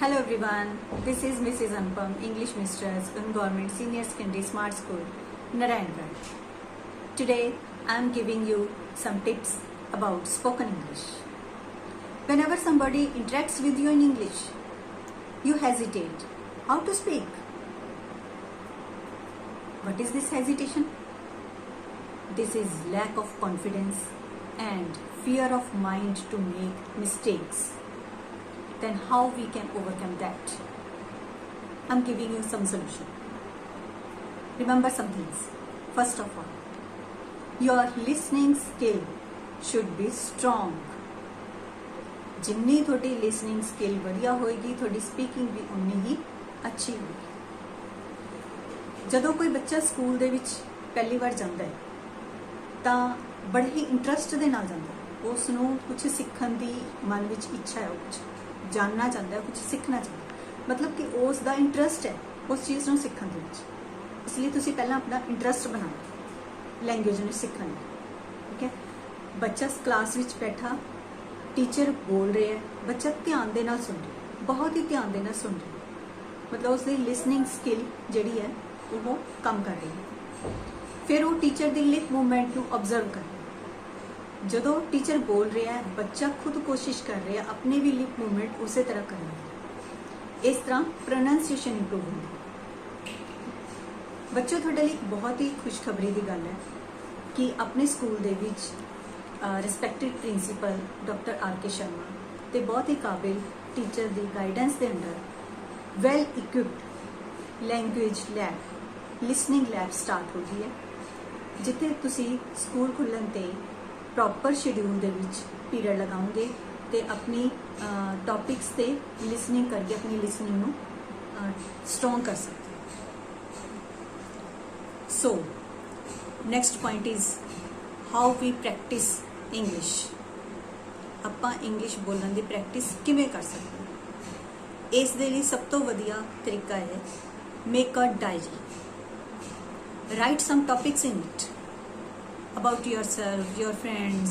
Hello everyone, this is Mrs. Anupam, English Mistress in Government Senior Secondary Smart School, Narayangarh. Today I am giving you some tips about spoken English. Whenever somebody interacts with you in English, you hesitate. How to speak? What is this hesitation? This is lack of confidence and fear of mind to make mistakes. Then how we can overcome that? I'm giving you some solution. Remember some things. First of all, your listening skill should be strong. जिन्नी थोड़ी listening skill बढ़िया होएगी, थोड़ी speaking भी उन्नी ही अच्छी होगी. ਜਦੋਂ ਕੋਈ ਬੱਚਾ ਸਕੂਲ ਦੇ ਵਿੱਚ ਪਹਿਲੀ ਵਾਰ ਜਾਂਦਾ ਹੈ ਤਾਂ ਬੜੇ ਹੀ ਇੰਟਰਸਟ ਦੇ ਨਾਲ ਜਾਂਦਾ ਹੈ. ਉਸ ਨੂੰ ਕੁਝ ਸਿੱਖਣ ਦੀ ਮਨ ਵਿੱਚ ਇੱਛਾ ਹੈ, ਕੁਝ जानना चाहता है, कुछ सीखना चाहता है, मतलब कि उसका इंटरस्ट है उस चीज़ को सीखने के विच. इसलिए तुसी पहला अपना इंटरस्ट बनाओ लैंग्वेज में सीखने. ठीक है, बच्चा क्लास विच बैठा, टीचर बोल रहे हैं, बच्चा ध्यान दे नाल सुन रहा, बहुत ही ध्यान दे नाल सुन रहा, मतलब उसकी लिसनिंग स्किल जिहड़ी है वो कम कर रही है. फिर वो टीचर की लिप मूवमेंट को ऑब्जर्व कर, ਜਦੋਂ टीचर बोल रहा है बच्चा खुद कोशिश कर रहा है अपने भी लिप मूवमेंट उस तरह करना है. इस तरह प्रोनाउंसिएशन इंप्रूव होगी. बच्चों थोड़े लिए बहुत ही खुशखबरी की गल है कि अपने स्कूल दे विच respected principal doctor R K. Sharma ते बहुत ही काबिल टीचर की गाइडेंस के under well equipped language lab listening lab start हो गई है, जिथे तुसी स्कूल खुलण ते प्रॉपर शेड्यूल दे विच पीरियड लगाओगे तो अपनी टॉपिक्स से लिसनिंग करके अपनी लिसनिंग नू स्ट्रॉन्ग कर सकते हो. So next point is how we practice English. आपां इंग्लिश बोलने की प्रैक्टिस किवें कर सकते हैं? इस दे लई सब तो वधिया तरीका है make a diary. Write some topics in it about yourself, your friends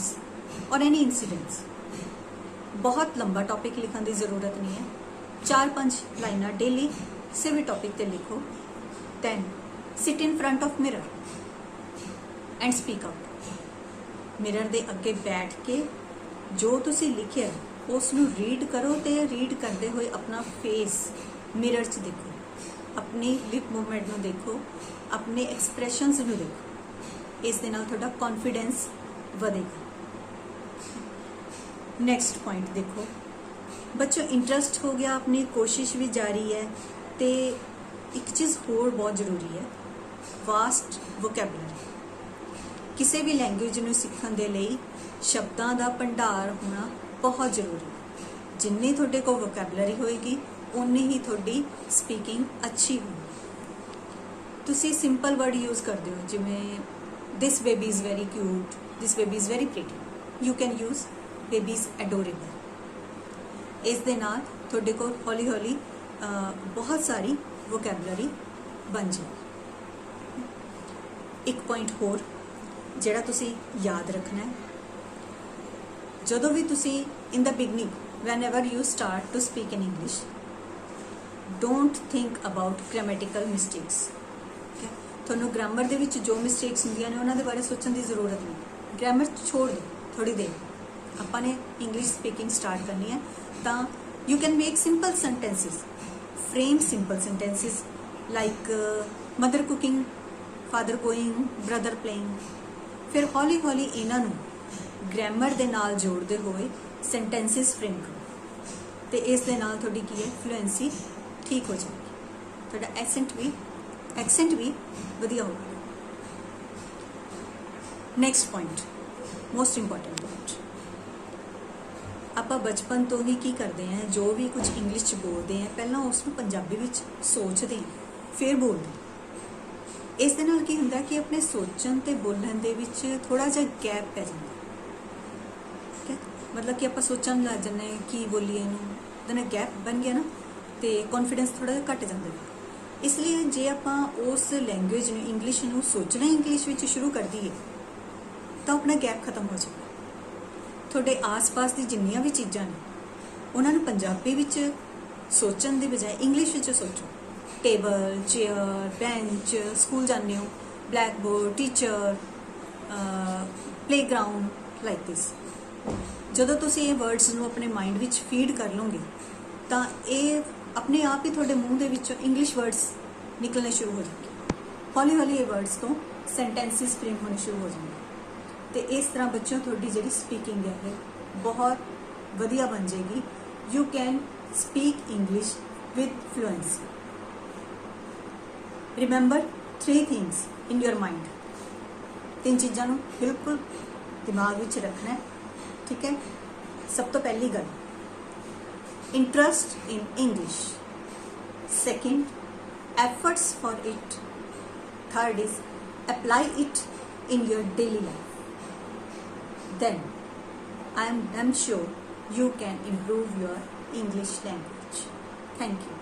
or any incidents. बहुत लंबा टॉपिक लिखने की ज़रूरत नहीं है, 4-5 लाइना डेली किसी भी टॉपिक पे लिखो. Then sit in front of mirror and speak out. Mirror दे अगे बैठ के जो तुसी लिखिया उसनू रीड करो तो रीड करते हुए अपना फेस मिरर च देखो, अपनी लिप मूवमेंट नू देखो, अपने एक्सप्रैशनस नू देखो. इस दे नाल थोड़ा कॉन्फिडेंस बढ़ेगा. नैक्सट पॉइंट देखो, बच्चों इंटरस्ट हो गया, अपनी कोशिश भी जारी है, तो एक चीज़ होर बहुत जरूरी है वास्ट वोकैबुलरी. किसी भी लैंग्वेज नूं सीखण दे लई शब्दां दा भंडार होना बहुत जरूरी है. जिन्नी थोड़े को वोकैबुलरी होएगी उन्नी ही थोड़ी स्पीकिंग अच्छी होगी. तुसी सिंपल वर्ड यूज़ करते हो, जिवें this baby is very cute, this baby is very pretty. You can use baby is adorable. इस दे नाल थोड़े को हौली हौली बहुत सारी वोकैबुलरी बन जाए. एक पॉइंट होर जिहड़ा तुसी याद रखना है, जदों भी तुसी in the beginning whenever you start to speak in English, don't think about grammatical mistakes. ਤੁਹਾਨੂੰ ग्रामर ਦੇ ਵਿੱਚ ਜੋ ਮਿਸਟੇਕਸ ਹੁੰਦੀਆਂ ਨੇ ਉਹਨਾਂ ਦੇ ਬਾਰੇ ਸੋਚਣ ਦੀ ਜ਼ਰੂਰਤ ਨਹੀਂ. ग्रामर छोड़ दो थोड़ी देर. ਆਪਾਂ ਨੇ इंग्लिश स्पीकिंग स्टार्ट करनी है ਤਾਂ you can make simple sentences, frame simple sentences like mother cooking, father going, brother playing. फिर हौली हौली ਇਹਨਾਂ ਨੂੰ ग्रामर ਦੇ ਨਾਲ ਜੋੜਦੇ ਹੋਏ सेंटेंसेस फ्रेम करो ਤੇ ਇਸ ਦੇ ਨਾਲ ਤੁਹਾਡੀ ਕੀ ਹੈ ਫਲੂਐਂਸੀ ठीक हो जाएगी. ਤੁਹਾਡਾ एक्सेंट भी वधिया होगा. Next point most important point, आपां बचपन तो ही की करते हैं, जो भी कुछ इंग्लिश च बोलते हैं पहला उसनूं पंजाबी विच सोचते हैं फिर बोलते हैं. इस दे नाल की हुंदा कि अपने सोचण ते बोलण दे विच थोड़ा जिहा गैप पै जांदा. ठीक है, मतलब कि आपां सोचण लग जांदे की बोलीए इहनूं, दे नाल गैप बन गया ना तो कॉन्फिडेंस थोड़ा जिहा घट जांदा. इसलिए जे आपां उस लैंग्वेज नूं इंग्लिश नूं सोचना इंग्लिश विच शुरू कर दईए तो अपना गैप खत्म हो जाएगा. थोड़े आस पास की जिन्नियां भी चीज़ां ने उन्होंने पंजाबी विच सोचण ਦੀ ਬਜਾਏ ਇੰਗਲਿਸ਼ ਵਿੱਚ ਸੋਚੋ। ਟੇਬਲ, ਚੇਅਰ, ਬੈਂਚ, ਸਕੂਲ ਜਾਂਦੇ ਹੋ, black board, teacher, playground, like this. ਜਦੋਂ ਤੁਸੀਂ ਇਹ ਵਰਡਸ ਨੂੰ ਆਪਣੇ ਮਾਈਂਡ ਵਿੱਚ ਫੀਡ ਕਰ ਲਓਗੇ ਤਾਂ ਇਹ ਆਪਣੇ ਆਪ ਹੀ ਤੁਹਾਡੇ ਮੂੰਹ ਦੇ ਵਿੱਚੋਂ ਇੰਗਲਿਸ਼ ਵਰਡਸ ਨਿਕਲਣੇ ਸ਼ੁਰੂ ਹੋ ਜਾਣਗੇ। ਹੌਲੀ ਹੌਲੀ ਇਹ ਵਰਡਸ ਤੋਂ ਸੈਂਟੈਂਸਿਸ ਫਰੇਮ ਹੋਣੇ ਸ਼ੁਰੂ ਹੋ ਜਾਣਗੇ ਤੇ ਇਸ ਤਰ੍ਹਾਂ ਬੱਚਿਓ ਤੁਹਾਡੀ ਜਿਹੜੀ ਸਪੀਕਿੰਗ ਹੈ ਇਹ ਬਹੁਤ ਵਧੀਆ ਬਣ ਜਾਏਗੀ। You can speak English with fluency. Remember 3 things in your mind. 3 ਚੀਜ਼ਾਂ ਨੂੰ ਬਿਲਕੁਲ ਦਿਮਾਗ ਵਿੱਚ ਰੱਖਣਾ ਹੈ, ਠੀਕ ਹੈ। ਸਭ ਤੋਂ ਪਹਿਲੀ ਗੱਲ, interest in English. Second, efforts for it. Third is apply it in your daily life. Then I am sure you can improve your English language. Thank you.